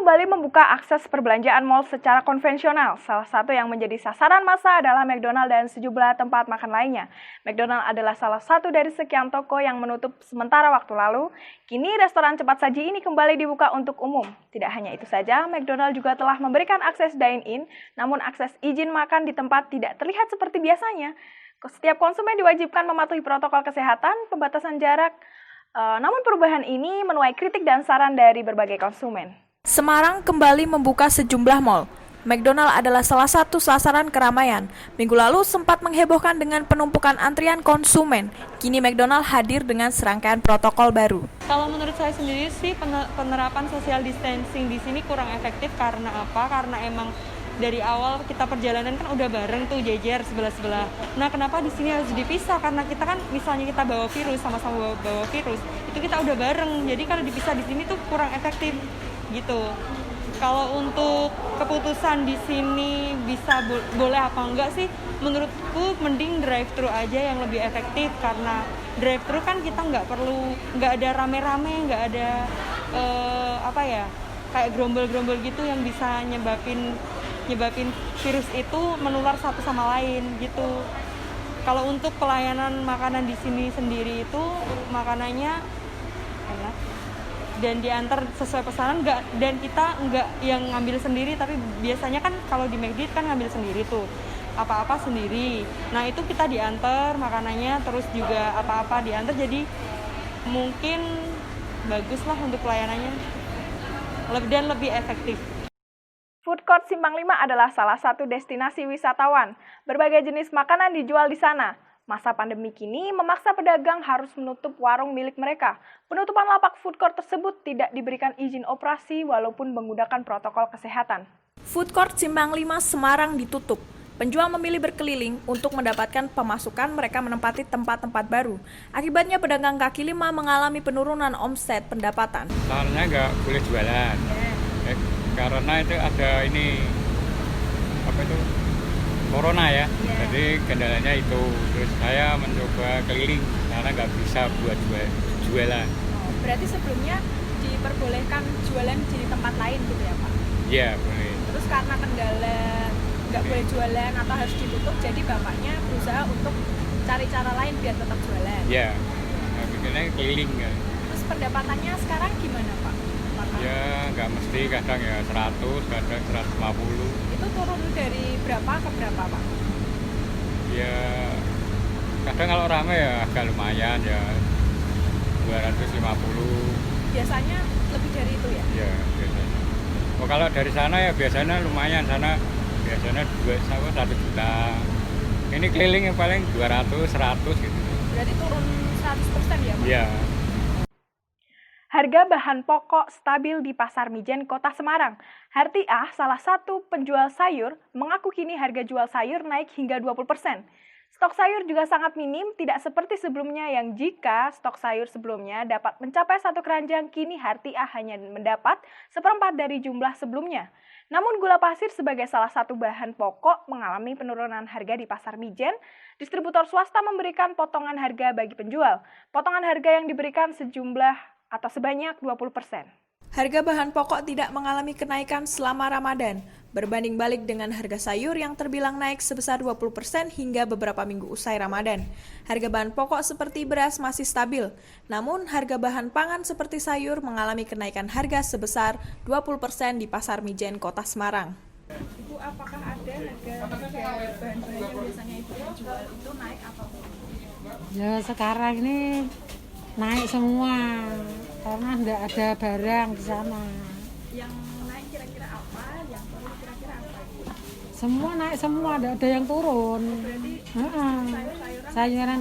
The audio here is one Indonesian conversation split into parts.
kembali membuka akses perbelanjaan mal secara konvensional. Salah satu yang menjadi sasaran massa adalah McDonald dan sejumlah tempat makan lainnya. McDonald adalah salah satu dari sekian toko yang menutup sementara waktu lalu. Kini restoran cepat saji ini kembali dibuka untuk umum. Tidak hanya itu saja, McDonald juga telah memberikan akses dine-in, namun akses izin makan di tempat tidak terlihat seperti biasanya. Setiap konsumen diwajibkan mematuhi protokol kesehatan, pembatasan jarak, namun perubahan ini menuai kritik dan saran dari berbagai konsumen. Semarang kembali membuka sejumlah mal. McDonald adalah salah satu sasaran keramaian. Minggu lalu sempat menghebohkan dengan penumpukan antrian konsumen. Kini McDonald hadir dengan serangkaian protokol baru. Kalau menurut saya sendiri sih penerapan social distancing di sini kurang efektif karena apa? Karena emang dari awal kita perjalanan kan udah bareng tuh jejer sebelah-sebelah. Nah, kenapa di sini harus dipisah? Karena kita kan misalnya kita bawa virus, sama-sama bawa virus, itu kita udah bareng. Jadi kalau dipisah di sini tuh kurang efektif gitu. Kalau untuk keputusan di sini bisa boleh apa enggak sih? Menurutku mending drive thru aja yang lebih efektif, karena drive thru kan kita nggak ada rame-rame, nggak ada kayak gerombol-gerombol gitu yang bisa nyebabin virus itu menular satu sama lain gitu. Kalau untuk pelayanan makanan di sini sendiri itu makanannya enak dan diantar sesuai pesanan, dan kita nggak yang ngambil sendiri, tapi biasanya kan kalau di McD kan ngambil sendiri tuh apa-apa sendiri. Nah itu kita diantar makanannya, terus juga apa-apa diantar, jadi mungkin bagus lah untuk pelayanannya dan lebih efektif. Food Court Simpang 5 adalah salah satu destinasi wisatawan. Berbagai jenis makanan dijual di sana. Masa pandemi kini memaksa pedagang harus menutup warung milik mereka. Penutupan lapak food court tersebut tidak diberikan izin operasi walaupun menggunakan protokol kesehatan. Food Court Simpang 5 Semarang ditutup. Penjual memilih berkeliling untuk mendapatkan pemasukan, mereka menempati tempat-tempat baru. Akibatnya pedagang kaki lima mengalami penurunan omset pendapatan. Soalnya nggak boleh jualan, karena itu ada corona ya. Jadi kendalanya itu. Terus saya mencoba keliling karena nggak bisa buat jualan. Berarti sebelumnya diperbolehkan jualan di tempat lain gitu ya Pak? Iya, boleh. Terus karena kendala nggak boleh jualan atau harus ditutup, jadi bapaknya berusaha untuk cari cara lain biar tetap jualan? Iya, bikinnya keliling kan. Terus pendapatannya sekarang gimana Pak? Ya nggak mesti, kadang ya 100, kadang 150. Itu turun dari berapa ke berapa Pak? Ya kadang kalau ramai ya agak lumayan ya 250. Biasanya lebih dari itu ya? Ya biasanya. Oh, kalau dari sana ya biasanya lumayan, sana biasanya 1 juta. Ini keliling yang paling 200, 100 gitu. Berarti turun 100% ya Pak? Iya. Harga bahan pokok stabil di Pasar Mijen, Kota Semarang. Hartiah, salah satu penjual sayur, mengaku kini harga jual sayur naik hingga 20%. Stok sayur juga sangat minim, tidak seperti sebelumnya yang jika stok sayur sebelumnya dapat mencapai 1 keranjang, kini Hartiah hanya mendapat 1/4 dari jumlah sebelumnya. Namun gula pasir sebagai salah satu bahan pokok mengalami penurunan harga di Pasar Mijen. Distributor swasta memberikan potongan harga bagi penjual. Potongan harga yang diberikan sebanyak 20%. Harga bahan pokok tidak mengalami kenaikan selama Ramadan, berbanding balik dengan harga sayur yang terbilang naik sebesar 20% hingga beberapa minggu usai Ramadan. Harga bahan pokok seperti beras masih stabil, namun harga bahan pangan seperti sayur mengalami kenaikan harga sebesar 20% di Pasar Mijen, Kota Semarang. Ibu, apakah ada harga bahan-bahan yang biasanya Ibu jual itu naik atau tidak? Ya sekarang ini naik semua karena tidak ada barang di sana. Yang naik kira-kira apa? Yang turun kira-kira apa? Semua naik semua, tidak ada yang turun. Berarti sayuran.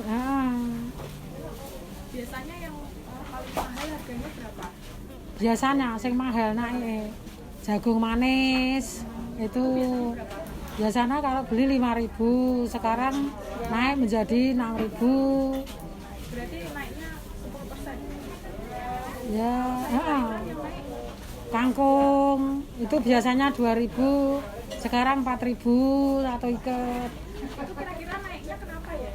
Biasanya yang paling mahal harganya berapa? Biasanya yang mahal naik jagung manis itu biasanya kalau beli 5.000, sekarang naik menjadi 6.000. Berarti naiknya 10%. Ya, kangkung itu biasanya 2.000, sekarang 4.000 atau ikat. Itu kira-kira naiknya kenapa ya?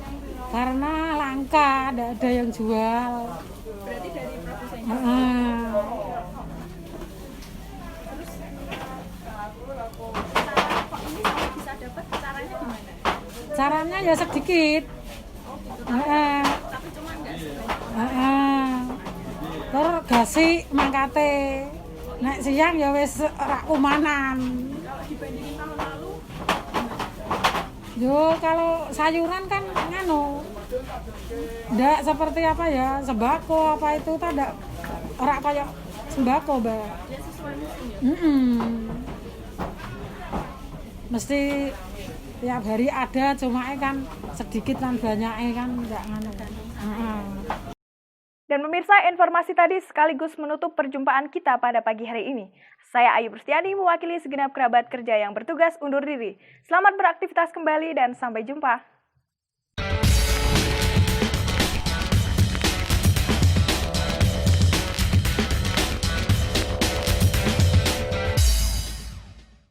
Karena langka, tidak ada yang jual. Berarti dari produsennya. Terus Sarannya ya sedikit. Heeh. Heeh. Terus gasi mangkate. Nek siang ya wis ora kumanan. Yo kalau sayuran kan nganu. Ndak seperti apa ya, sembako apa itu tak ora kayak sembako, Mbak. Mesti tiap hari ada, cuma kan sedikit kan banyaknya kan enggak nganu kan. Dan pemirsa, informasi tadi sekaligus menutup perjumpaan kita pada pagi hari ini. Saya Ayu Pertiani mewakili segenap kerabat kerja yang bertugas undur diri. Selamat beraktivitas kembali dan sampai jumpa.